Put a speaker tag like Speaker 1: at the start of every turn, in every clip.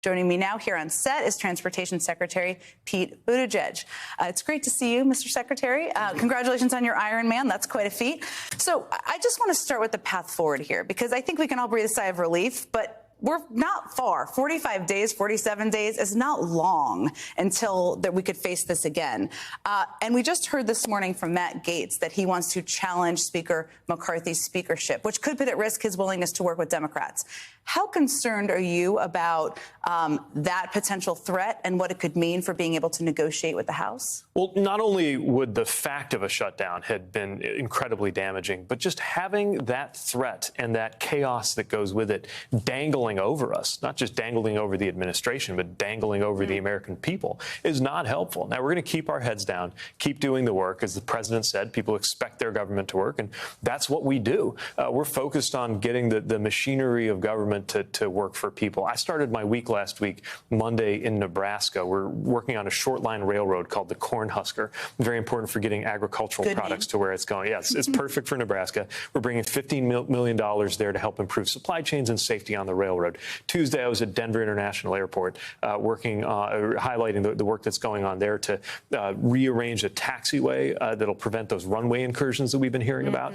Speaker 1: Joining me now here on set is Transportation Secretary Pete Buttigieg. It's great to see you, Mr. Secretary. Congratulations on your Ironman. That's quite a feat. So I just want to start with the path forward here, because I think we can all breathe a sigh of relief, but we're not far. 45 days, 47 days is not long until that we could face this again. And we just heard this morning from Matt Gaetz that he wants to challenge Speaker McCarthy's speakership, which could put at risk his willingness to work with Democrats. How concerned are you about that potential threat and what it could mean for being able to negotiate with the House?
Speaker 2: Well, not only would the fact of a shutdown have been incredibly damaging, but just having that threat and that chaos that goes with it dangling over us, not just dangling over the administration, but dangling over the American people, is not helpful. Now, we're going to keep our heads down, keep doing the work. As the president said, people expect their government to work, and that's what we do. We're focused on getting the machinery of government to work for people. I started my week last week, Monday, in Nebraska. We're working on a short line railroad called the Cornhusker. Very important for getting agricultural products to where it's going. Yes, it's perfect for Nebraska. We're bringing $15 million there to help improve supply chains and safety on the railroad. Tuesday, I was at Denver International Airport working, highlighting the work that's going on there to rearrange a taxiway that'll prevent those runway incursions that we've been hearing about.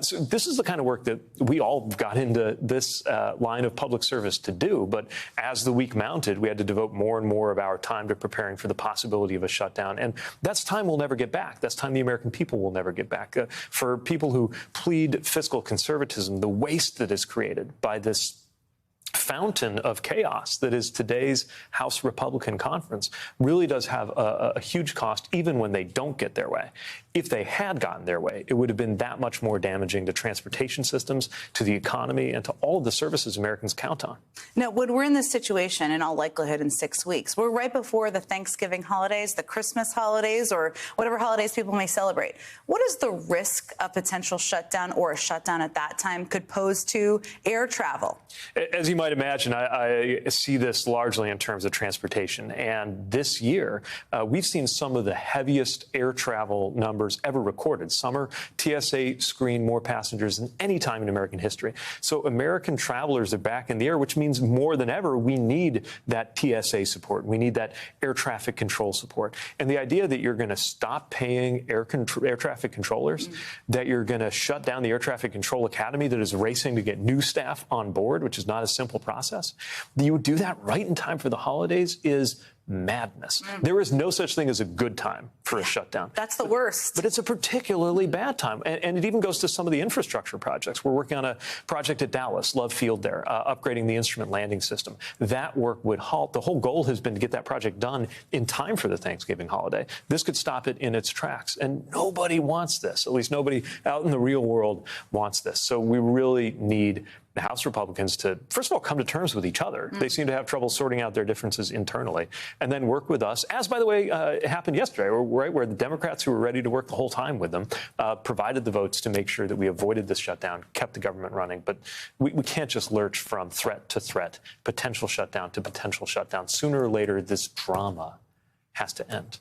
Speaker 2: So this is the kind of work that we all got into this line of public service to do. But as the week mounted, we had to devote more and more of our time to preparing for the possibility of a shutdown. And that's time we'll never get back. That's time the American people will never get back. For people who plead fiscal conservatism, the waste that is created by this fountain of chaos that is today's House Republican conference really does have a huge cost, even when they don't get their way. If they had gotten their way, it would have been that much more damaging to transportation systems, to the economy, and to all of the services Americans count on.
Speaker 1: Now, when we're in this situation, in all likelihood, in 6 weeks, we're right before the Thanksgiving holidays, the Christmas holidays, or whatever holidays people may celebrate. What is the risk a potential shutdown or a shutdown at that time could pose to air travel?
Speaker 2: As you might imagine, I see this largely in terms of transportation. And this year, we've seen some of the heaviest air travel numbers ever recorded. Summer, TSA screened more passengers than any time in American history. So American travelers are back in the air, which means more than ever, we need that TSA support. We need that air traffic control support. And the idea that you're going to stop paying air traffic controllers, that you're going to shut down the Air Traffic Control Academy that is racing to get new staff on board, which is not a simple process, that you would do that right in time for the holidays is madness. There is no such thing as a good time for a shutdown.
Speaker 1: That's the worst.
Speaker 2: But it's a particularly bad time. And it even goes to some of the infrastructure projects. We're working on a project at Dallas, Love Field there, upgrading the instrument landing system. That work would halt. The whole goal has been to get that project done in time for the Thanksgiving holiday. This could stop it in its tracks. And nobody wants this. At least nobody out in the real world wants this. So we really need the House Republicans to, first of all, come to terms with each other. They seem to have trouble sorting out their differences internally, and then work with us, as, by the way, it happened yesterday, right, where the Democrats who were ready to work the whole time with them provided the votes to make sure that we avoided this shutdown, kept the government running. But we can't just lurch from threat to threat, potential shutdown to potential shutdown. Sooner or later, this drama has to end.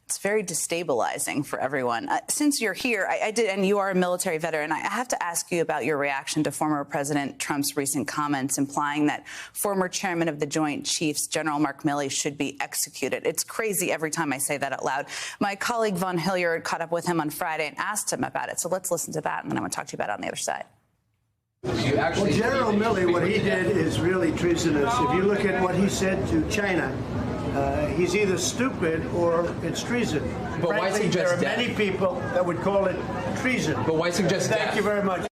Speaker 1: It's very destabilizing for everyone. Since you're here, and you are a military veteran, I have to ask you about your reaction to former President Trump's recent comments implying that former chairman of the Joint Chiefs, General Mark Milley, should be executed. It's crazy every time I say that out loud. My colleague Von Hilliard caught up with him on Friday and asked him about it. So let's listen to that, and then I'm going to talk to you about it on the other side.
Speaker 3: Well, General Milley, what he did is really treasonous. If you look at what he said to China, he's either stupid or it's treason.
Speaker 4: But
Speaker 3: frankly,
Speaker 4: why suggest
Speaker 3: there are
Speaker 4: death?
Speaker 3: many people that would call it treason.
Speaker 4: But why suggest death?
Speaker 3: Thank you very much.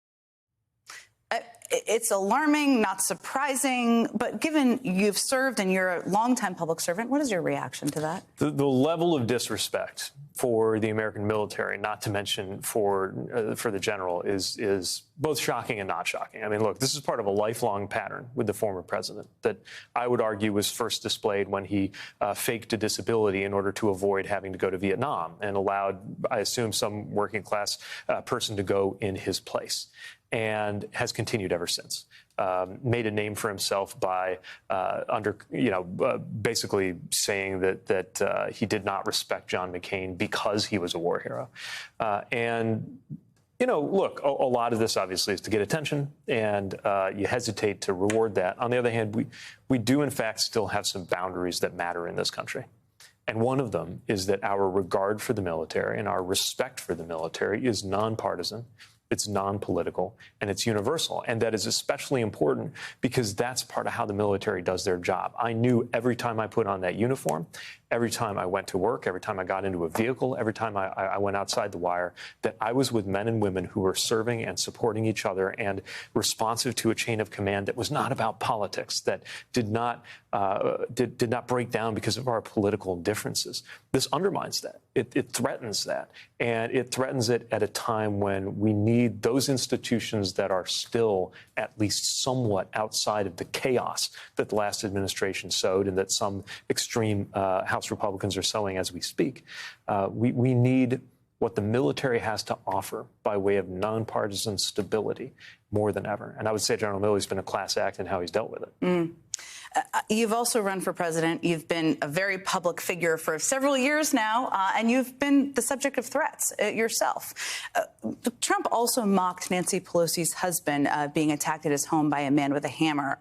Speaker 1: It's alarming, not surprising, but given you've served and you're a longtime public servant, what is your reaction to that?
Speaker 2: The level of disrespect for the American military, not to mention for the general, is both shocking and not shocking. I mean, look, this is part of a lifelong pattern with the former president that I would argue was first displayed when he faked a disability in order to avoid having to go to Vietnam and allowed, I assume, some working class person to go in his place, and has continued ever since. Made a name for himself by basically saying that he did not respect John McCain because he was a war hero. And You know, look, a lot of this obviously is to get attention, and you hesitate to reward that. On the other hand, we do, in fact, still have some boundaries that matter in this country. And one of them is that our regard for the military and our respect for the military is nonpartisan, it's non-political, and it's universal. And that is especially important because that's part of how the military does their job. I knew every time I put on that uniform, every time I went to work, every time I got into a vehicle, every time I went outside the wire, that I was with men and women who were serving and supporting each other and responsive to a chain of command that was not about politics, that did not break down because of our political differences. This undermines that. It threatens that. And it threatens it at a time when we need those institutions that are still at least somewhat outside of the chaos that the last administration sowed and that some extreme House Republicans are sowing as we speak. We need what the military has to offer by way of nonpartisan stability more than ever. And I would say General Milley's been a class act in how he's dealt with it.
Speaker 1: You've also run for president. You've been a very public figure for several years now, and you've been the subject of threats yourself. Trump also mocked Nancy Pelosi's husband being attacked at his home by a man with a hammer.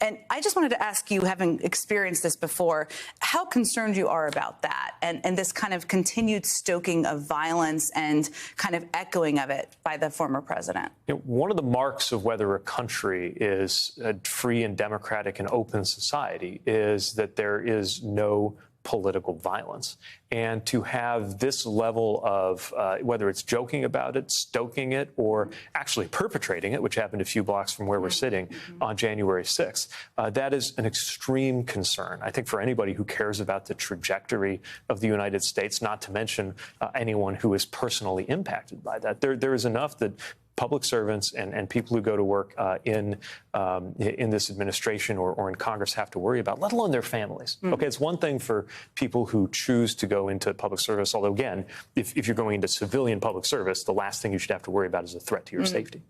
Speaker 1: And I just wanted to ask you, having experienced this before, how concerned you are about that and this kind of continued stoking of violence and kind of echoing of it by the former president.
Speaker 2: You know, one of the marks of whether a country is a free and democratic and open society is that there is no political violence. And to have this level of, whether it's joking about it, stoking it, or actually perpetrating it, which happened a few blocks from where we're sitting on January 6th, that is an extreme concern, I think, for anybody who cares about the trajectory of the United States, not to mention anyone who is personally impacted by that. There is enough that public servants and people who go to work in this administration or in Congress have to worry about, let alone their families. Okay, it's one thing for people who choose to go into public service, although, again, if you're going into civilian public service, the last thing you should have to worry about is a threat to your safety.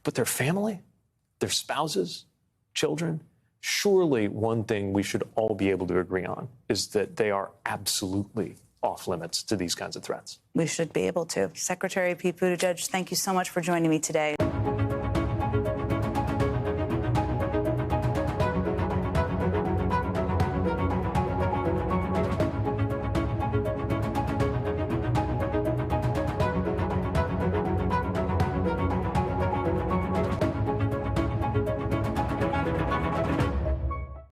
Speaker 2: But their family, their spouses, children, surely one thing we should all be able to agree on is that they are absolutely off limits to these kinds of threats.
Speaker 1: We should be able to. Secretary Pete Buttigieg, thank you so much for joining me today.